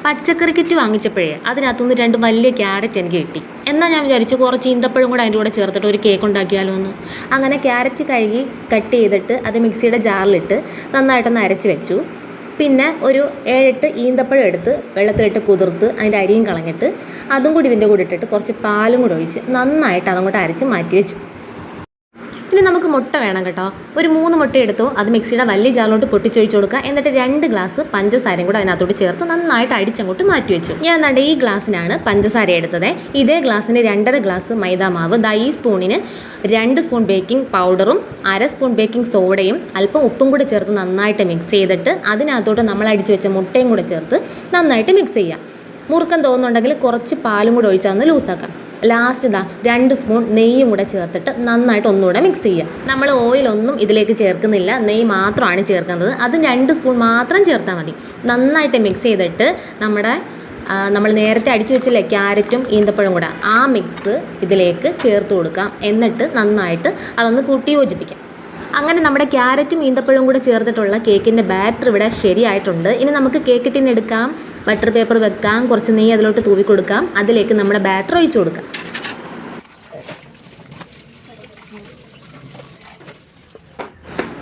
പച്ചക്കറി കിറ്റ് വാങ്ങിച്ചപ്പോഴേ അതിനകത്തുനിന്ന് 2 വലിയ ക്യാരറ്റ് എനിക്ക് കിട്ടി. എന്നാൽ ഞാൻ വിചാരിച്ചു കുറച്ച് ഈന്തപ്പഴം കൂടെ അതിൻ്റെ കൂടെ ചേർത്തിട്ട് ഒരു കേക്ക് ഉണ്ടാക്കിയാലോ എന്ന്. അങ്ങനെ ക്യാരറ്റ് കഴുകി കട്ട് ചെയ്തിട്ട് അത് മിക്സിയുടെ ജാറിലിട്ട് നന്നായിട്ടൊന്ന് അരച്ച് വെച്ചു. പിന്നെ ഒരു 7-8 ഈന്തപ്പഴം എടുത്ത് വെള്ളത്തിലിട്ട് കുതിർത്ത് അതിൻ്റെ അരിയും കളഞ്ഞിട്ട് അതും കൂടി ഇതിൻ്റെ കൂടെ ഇട്ടിട്ട് കുറച്ച് പാലും കൂടെ ഒഴിച്ച് നന്നായിട്ട് അതങ്ങോട്ട് അരച്ച് മാറ്റി വെച്ചു. ഇനി നമുക്ക് മുട്ട വേണം കേട്ടോ. ഒരു 3 മുട്ട എടുത്തു. അത് മിക്സിയുടെ വലിയ ജാറിലോട്ട് പൊട്ടിച്ചൊഴിച്ച് കൊടുക്കുക. എന്നിട്ട് 2 ഗ്ലാസ് പഞ്ചസാരയും കൂടെ അതിനകത്തോട്ട് ചേർത്ത് നന്നായിട്ട് അടിച്ചങ്ങോട്ട് മാറ്റി വെച്ചു. ഞാൻ ഈ ഗ്ലാസ്സിനാണ് പഞ്ചസാര എടുത്തത്. ഇതേ ഗ്ലാസ്സിന് 2.5 ഗ്ലാസ് മൈദാമാവ്. ഈ സ്പൂണിന് 2 സ്പൂൺ ബേക്കിംഗ് പൗഡറും 1/2 സ്പൂൺ ബേക്കിംഗ് സോഡയും അല്പം ഉപ്പും കൂടെ ചേർത്ത് നന്നായിട്ട് മിക്സ് ചെയ്തിട്ട് അതിനകത്തോട്ട് നമ്മൾ അടിച്ച് വെച്ച മുട്ടയും കൂടെ ചേർത്ത് നന്നായിട്ട് മിക്സ് ചെയ്യാം. മുറുക്കം തോന്നുന്നുണ്ടെങ്കിൽ കുറച്ച് പാലും കൂടെ ഒഴിച്ചാൽ ലൂസാക്കാം. ലാസ്റ്റ് 2 സ്പൂൺ നെയ്യും കൂടെ ചേർത്തിട്ട് നന്നായിട്ട് ഒന്നുകൂടെ മിക്സ് ചെയ്യുക. നമ്മൾ ഓയിലൊന്നും ഇതിലേക്ക് ചേർക്കുന്നില്ല, നെയ്യ് മാത്രമാണ് ചേർക്കുന്നത്. അത് 2 സ്പൂൺ മാത്രം ചേർത്താൽ മതി. നന്നായിട്ട് മിക്സ് ചെയ്തിട്ട് നമ്മൾ നേരത്തെ അടിച്ചു വെച്ചില്ലേ ക്യാരറ്റും ഈന്തപ്പഴം കൂടെ, ആ മിക്സ് ഇതിലേക്ക് ചേർത്ത് കൊടുക്കാം. എന്നിട്ട് നന്നായിട്ട് അതൊന്ന് കൂട്ടി യോജിപ്പിക്കാം. അങ്ങനെ നമ്മുടെ ക്യാരറ്റും ഈന്തപ്പഴവും കൂടെ ചേർത്തിട്ടുള്ള കേക്കിൻ്റെ ബാറ്റർ ഇവിടെ ശരിയായിട്ടുണ്ട്. ഇനി നമുക്ക് കേക്ക് ടിൻ എടുക്കാം, ബട്ടർ പേപ്പർ വെക്കാം, കുറച്ച് നെയ്യ് അതിലോട്ട് തൂവി കൊടുക്കാം. അതിലേക്ക് നമ്മുടെ ബാറ്റർ ഒഴിച്ചു കൊടുക്കാം.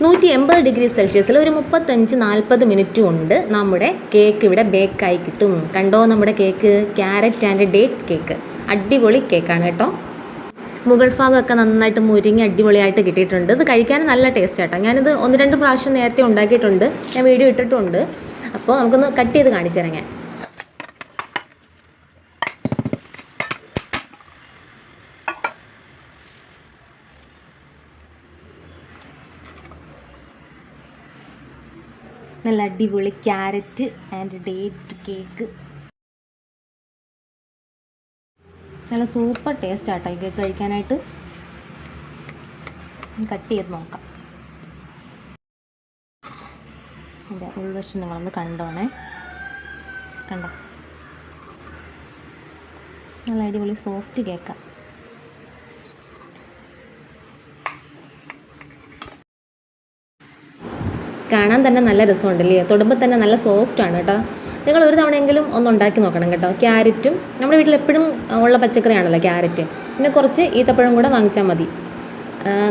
180 ഡിഗ്രി സെൽഷ്യസിൽ ഒരു 35-40 മിനിറ്റ് കൊണ്ട് നമ്മുടെ കേക്ക് ഇവിടെ ബേക്കായി കിട്ടും. കണ്ടോ, നമ്മുടെ cake carrot and date cake അടിപൊളി കേക്കാണ് കേട്ടോ. മുകൾ ഭാഗമൊക്കെ നന്നായിട്ട് മുരിങ്ങി അടിപൊളിയായിട്ട് കിട്ടിയിട്ടുണ്ട്. ഇത് കഴിക്കാൻ നല്ല ടേസ്റ്റ് ആട്ടോ. ഞാനിത് 1-2 പ്രാവശ്യം നേരത്തെ ഉണ്ടാക്കിയിട്ടുണ്ട്, ഞാൻ വീഡിയോ ഇട്ടിട്ടുണ്ട്. അപ്പോൾ നമുക്കൊന്ന് കട്ട് ചെയ്ത് കാണിച്ചു തരാം. ഞാൻ നല്ല അടിപൊളി ക്യാരറ്റ് ആൻഡ് ഡേറ്റ് കേക്ക്, നല്ല സൂപ്പർ ടേസ്റ്റ് ആട്ടോ ഈ കേക്ക് കഴിക്കാനായിട്ട്. കട്ട് ചെയ്ത് നോക്കാം. എൻ്റെ ഉൾവശം നിങ്ങളൊന്ന് കണ്ടോണേ. കണ്ടോ, നല്ല അടിപൊളി സോഫ്റ്റ് കേക്കാണ്. കാണാൻ തന്നെ നല്ല രസമുണ്ടല്ലേ, തൊടുമ്പോൾ തന്നെ നല്ല സോഫ്റ്റാണ് കേട്ടോ. നിങ്ങൾ ഒരു തവണയെങ്കിലും ഒന്ന് ഉണ്ടാക്കി നോക്കണം കേട്ടോ. ക്യാരറ്റും നമ്മുടെ വീട്ടിൽ എപ്പോഴും ഉള്ള പച്ചക്കറിയാണല്ലോ ക്യാരറ്റ്, പിന്നെ കുറച്ച് ഈത്തപ്പഴം കൂടെ വാങ്ങിച്ചാൽ മതി.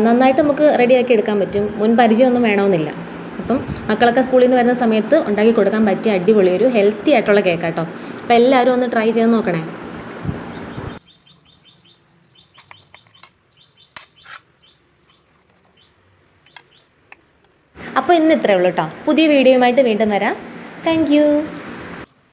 നന്നായിട്ട് നമുക്ക് റെഡിയാക്കി എടുക്കാൻ പറ്റും. മുൻ പരിചയമൊന്നും വേണമെന്നില്ല. അപ്പം മക്കളൊക്കെ സ്കൂളിൽ നിന്ന് വരുന്ന സമയത്ത് ഉണ്ടാക്കി കൊടുക്കാൻ പറ്റിയ അടിപൊളി ഒരു ഹെൽത്തി ആയിട്ടുള്ള കേക്കാട്ടോ. അപ്പോൾ എല്ലാവരും ഒന്ന് ട്രൈ ചെയ്ത് നോക്കണേ. അപ്പോൾ ഇന്ന് ഇത്രയേ ഉള്ളൂ കേട്ടോ. പുതിയ വീഡിയോയുമായിട്ട് വീണ്ടും വരാം. Thank you.